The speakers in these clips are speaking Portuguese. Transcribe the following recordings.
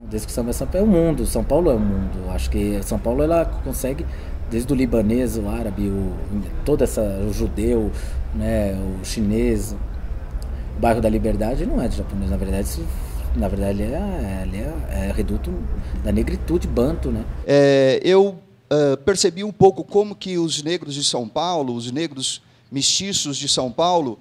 Desde que São Paulo é o mundo, São Paulo é o mundo. Eu acho que São Paulo ela consegue, desde o libanês, o árabe, o judeu, né, o chinês, o bairro da Liberdade não é de japonês, na verdade é reduto da negritude banto, né? Eu percebi um pouco como que os negros de São Paulo, os negros mestiços de São Paulo,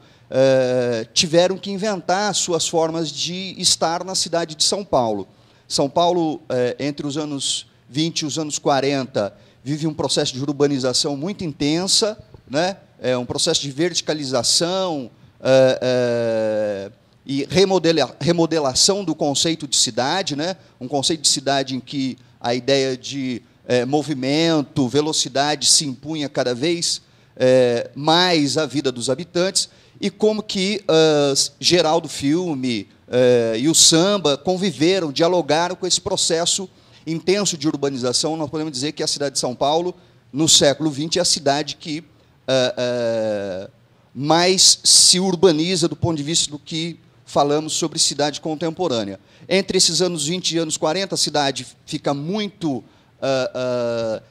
tiveram que inventar suas formas de estar na cidade de São Paulo. São Paulo, entre os anos 20 e os anos 40, vive um processo de urbanização muito intensa, né? Um processo de verticalização e remodelação do conceito de cidade, né? Um conceito de cidade em que a ideia de movimento, velocidade se impunha cada vez mais à vida dos habitantes, e como que Geraldo Filme e o samba conviveram, dialogaram com esse processo intenso de urbanização. Nós podemos dizer que a cidade de São Paulo, no século XX, é a cidade que mais se urbaniza do ponto de vista do que falamos sobre cidade contemporânea. Entre esses anos 20 e anos 40, a cidade fica muito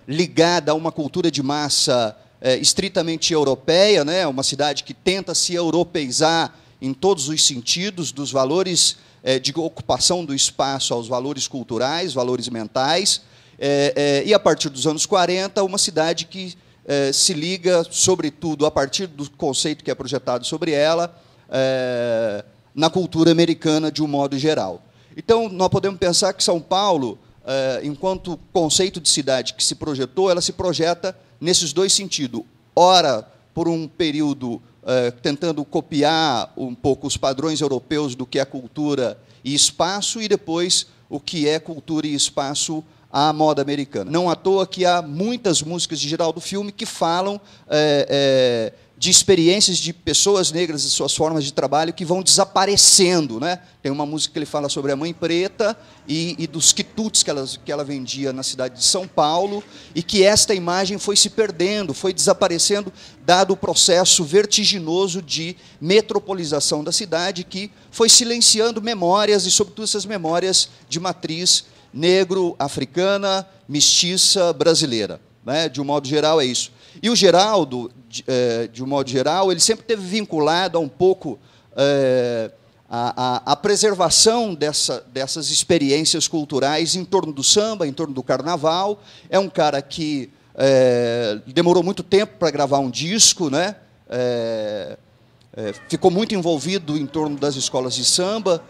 ligada a uma cultura de massa estritamente europeia, né? Uma cidade que tenta se europeizar em todos os sentidos, dos valores de ocupação do espaço aos valores culturais, valores mentais, e, a partir dos anos 40, uma cidade que se liga, sobretudo, a partir do conceito que é projetado sobre ela, na cultura americana, de um modo geral. Então, nós podemos pensar que São Paulo, enquanto conceito de cidade que se projetou, ela se projeta nesses dois sentidos. Ora, por um período tentando copiar um pouco os padrões europeus do que é cultura e espaço, e depois o que é cultura e espaço à moda americana. Não à toa que há muitas músicas de Geraldo Filme que falam de experiências de pessoas negras e suas formas de trabalho que vão desaparecendo, né? Tem uma música que ele fala sobre a mãe preta e dos quitutes que ela vendia na cidade de São Paulo, e que esta imagem foi se perdendo, foi desaparecendo, dado o processo vertiginoso de metropolização da cidade, que foi silenciando memórias, e sobretudo essas memórias de matriz negro-africana, mestiça, brasileira, né? De um modo geral, é isso. E o Geraldo, de um modo geral, ele sempre esteve vinculado a um pouco a preservação dessas experiências culturais em torno do samba, em torno do carnaval. É um cara que demorou muito tempo para gravar um disco, né? Ficou muito envolvido em torno das escolas de samba,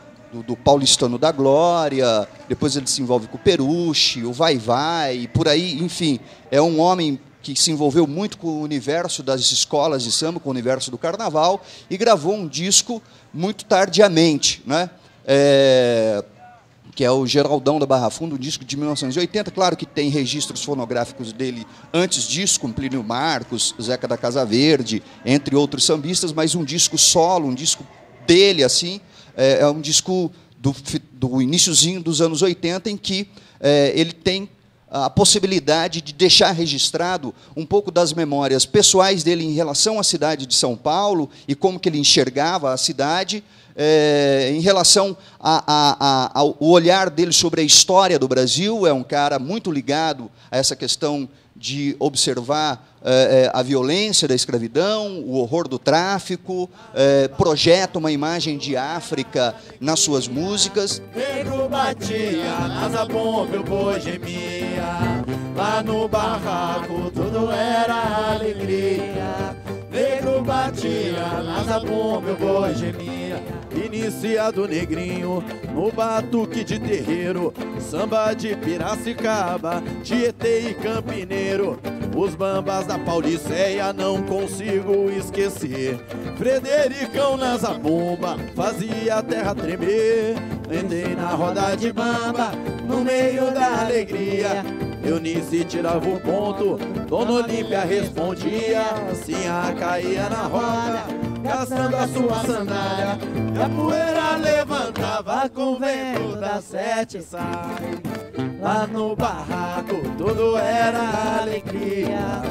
do Paulistano da Glória, depois ele se envolve com o Peruche, o Vai-Vai, e por aí, enfim. É um homem que se envolveu muito com o universo das escolas de samba, com o universo do carnaval, e gravou um disco muito tardiamente, né? Que é o Geraldão da Barra Funda, um disco de 1980. Claro que tem registros fonográficos dele antes disso, com Plínio Marcos, Zeca da Casa Verde, entre outros sambistas, mas um disco solo, um disco dele, assim, é um disco do iniciozinho dos anos 80, em que ele tem a possibilidade de deixar registrado um pouco das memórias pessoais dele em relação à cidade de São Paulo e como que ele enxergava a cidade, em relação ao olhar dele sobre a história do Brasil. É um cara muito ligado a essa questão de observar a violência da escravidão, o horror do tráfico, projeta uma imagem de África nas suas músicas. Negro batia na zabumba, o boi gemia, lá no barraco tudo era alegria. Negro batia na zabumba, o boi gemia, iniciado negrinho no batuque de terreiro, samba de Piracicaba, Tietê e Campineiro, os bambas da Pauliceia não consigo esquecer. Fredericão na zabumba fazia a terra tremer. Entrei na roda de bamba no meio da alegria, Eunice tirava o ponto, Dona Olímpia respondia, assim a caía na roda, gastando a sua sandália, e a poeira levantava com o vento das 7 sai. Lá no barraco tudo era alegria,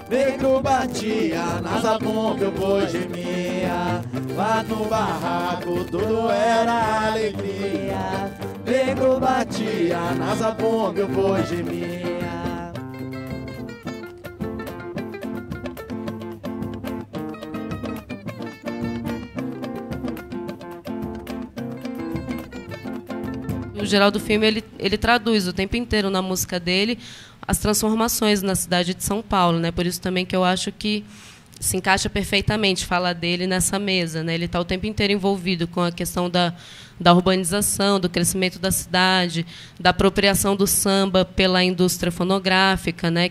negro batia na zabumba, o boi gemia. Lá no barraco tudo era alegria, negro batia na zabumba, o boi gemia. O Geraldo Filme, ele traduz o tempo inteiro na música dele as transformações na cidade de São Paulo, né? Por isso também que eu acho que se encaixa perfeitamente falar dele nessa mesa, né? Ele está o tempo inteiro envolvido com a questão da urbanização, do crescimento da cidade, da apropriação do samba pela indústria fonográfica, né?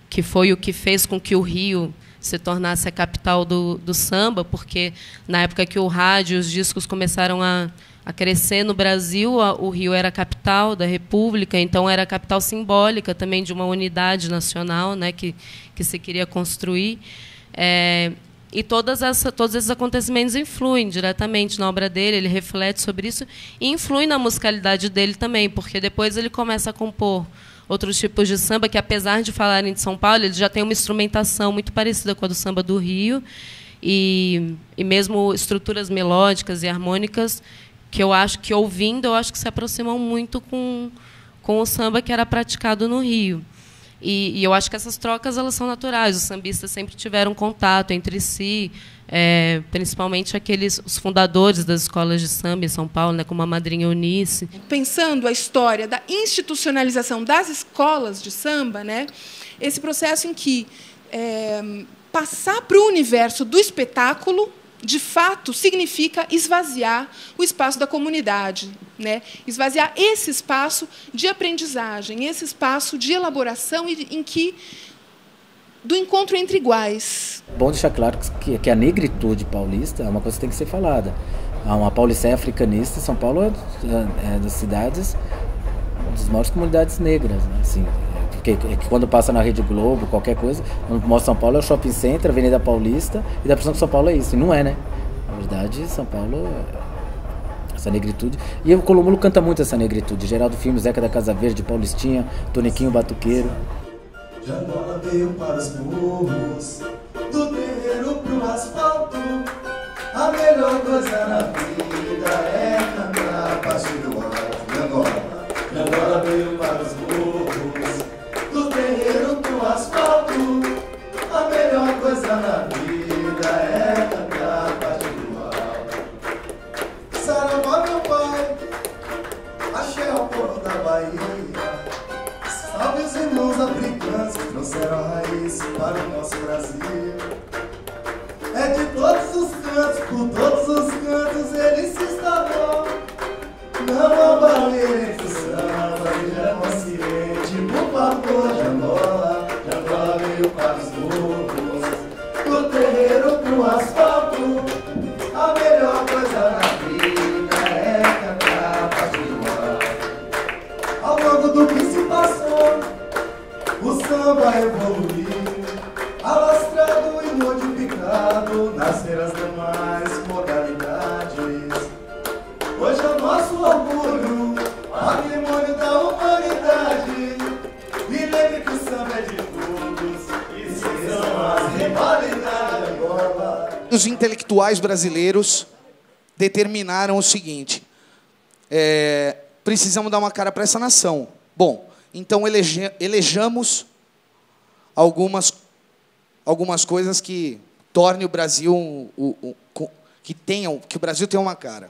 Que foi o que fez com que o Rio se tornasse a capital do samba, porque na época que o rádio e os discos começaram a crescer no Brasil, o Rio era a capital da República, então era a capital simbólica também de uma unidade nacional, né, que se queria construir. E todos esses acontecimentos influem diretamente na obra dele, ele reflete sobre isso e influi na musicalidade dele também, porque depois ele começa a compor outros tipos de samba que, apesar de falarem de São Paulo, ele já tem uma instrumentação muito parecida com a do samba do Rio e mesmo estruturas melódicas e harmônicas que eu acho que, ouvindo, eu acho que se aproximam muito com o samba que era praticado no Rio. E eu acho que essas trocas elas são naturais. Os sambistas sempre tiveram contato entre si, principalmente os fundadores das escolas de samba em São Paulo, né, como a Madrinha Eunice. Pensando a história da institucionalização das escolas de samba, né, esse processo em que passar para o universo do espetáculo, de fato, significa esvaziar o espaço da comunidade, né? Esvaziar esse espaço de aprendizagem, esse espaço de elaboração do encontro entre iguais. Bom deixar claro que a negritude paulista é uma coisa que tem que ser falada. Há uma pauliceia africanista. São Paulo é das cidades, das maiores comunidades negras, né? Assim, porque quando passa na Rede Globo, qualquer coisa, quando mostra São Paulo é o Shopping Center, Avenida Paulista, e dá a impressão que São Paulo é isso. E não é, né? Na verdade, São Paulo essa negritude. E o Colombo canta muito essa negritude. Geraldo Filme, Zeca da Casa Verde, Paulistinha, Toniquinho Batuqueiro. Jangola veio para os morros, do terreiro pro asfalto. A melhor coisa na vida é cantar a partir do alto. Jangola veio para os morros, do terreiro pro asfalto. A melhor coisa na vida é cantar a partir do alto. Saravá, meu pai, axé ao povo da Bahia. Salve os irmãos africanos que trouxeram a raiz para o nosso Brasil. É de todos os cantos, por todos os cantos ele se instalou. Não há barreira entre o samba e é consciente. Por favor, Jangola, Jangola veio para os morros, do terreiro pro asfalto. A melhor coisa na vida é cantar a partir do alto. Ao longo do que se passou, o samba evoluiu, alastrado e modificado, nasceram as demais modalidades. Hoje é o nosso orgulho, patrimônio da humanidade. E lembre que o samba é de todos, e se são as rivalidades agora. Os intelectuais brasileiros determinaram o seguinte: precisamos dar uma cara para essa nação. Bom, então elejamos algumas coisas que tornem o Brasil que o Brasil tenha uma cara.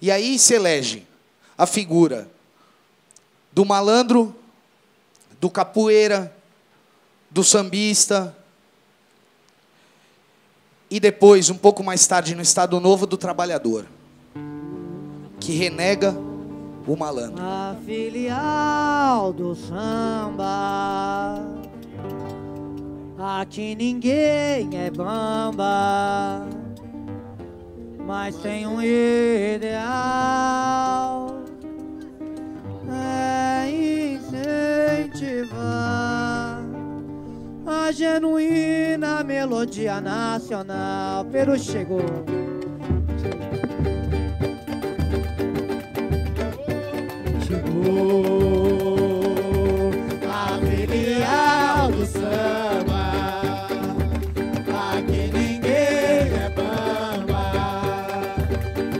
E aí se elege a figura do malandro, do capoeira, do sambista e depois, um pouco mais tarde, no Estado Novo, do trabalhador, que renega o malandro. A filial do samba, aqui ninguém é bamba, mas tem um ideal, é incentivar a a genuína melodia nacional. Peru chegou. Chegou a filial do samba. Aqui ninguém é bamba,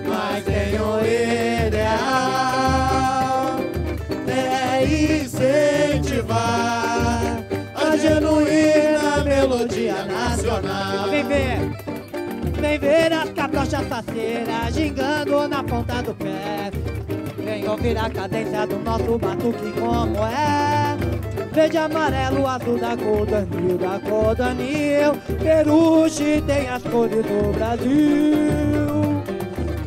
mas tem um ideal, é incentivar a genuína melodia nacional. Vem ver as cabrochas faceiras gingando na ponta do pé. Vem ouvir a cadência do nosso batuque como é. Verde, amarelo, azul da cor do anil, da cor do anil. Peruche tem as cores do Brasil.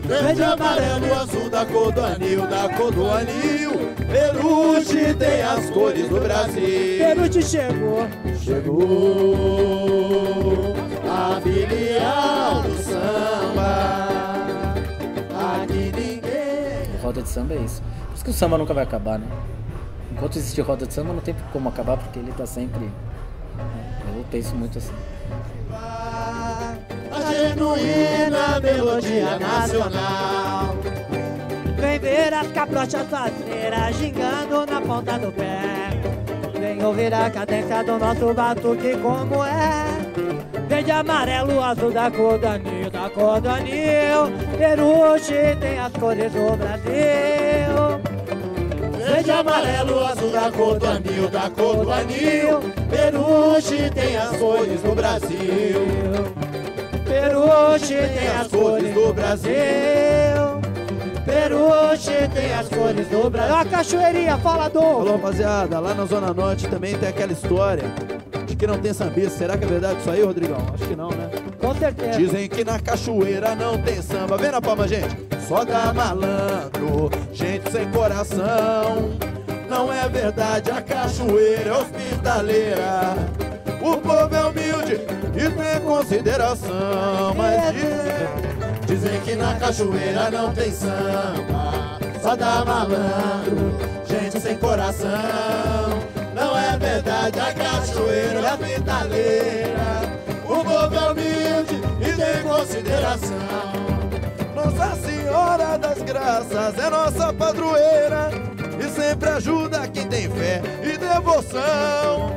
Verde, amarelo, azul da cor do anil, da cor do anil. Peruche tem as cores do Brasil. Peruche chegou. Chegou a filial do samba. Aqui ninguém. Roda de samba é isso. Por isso que o samba nunca vai acabar, né? Enquanto existir roda de samba, não tem como acabar, porque ele tá sempre... Eu penso muito assim. A genuína melodia nacional. Vem ver as cabrochas faceiras gingando na ponta do pé. Vem ouvir a cadência do nosso batuque como é. Verde, amarelo, azul da cor do anil, da cor do anil. Peruche tem as cores do Brasil. Verde, amarelo, azul da cor do anil, da cor do anil. Peruche tem as cores do Brasil. Peruche tem as cores do Brasil. Peruche tem as cores do Brasil. A cachoeirinha, falador. Alô, rapaziada, lá na Zona Norte também tem aquela história de que não tem sambista. Será que é verdade isso aí, Rodrigão? Acho que não, né? Com certeza. Dizem que na cachoeira não tem samba. Vem na palma, gente. Só dá malandro, gente sem coração. Não é verdade, a cachoeira é hospitaleira. O povo é humilde e tem consideração. Mas dizem que na cachoeira não tem samba. Só dá malandro, gente sem coração. Não é verdade, a cachoeira é hospitaleira. O povo é humilde e tem consideração. Nossa Senhora das Graças é nossa padroeira e sempre ajuda quem tem fé e devoção.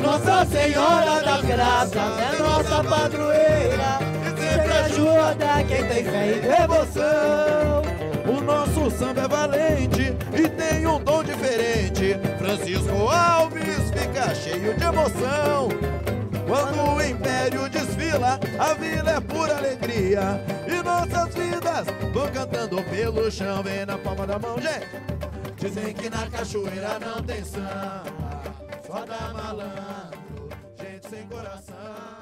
Nossa Senhora das Graças é nossa padroeira e sempre ajuda quem tem fé e devoção. O nosso samba é valente e tem um dom diferente. Francisco Alves fica cheio de emoção. Quando o Império desfila, a vila é pura alegria e nossas vidas vão cantando pelo chão. Vem na palma da mão, gente. Dizem que na cachoeira não tem samba, só dá malandro, gente sem coração.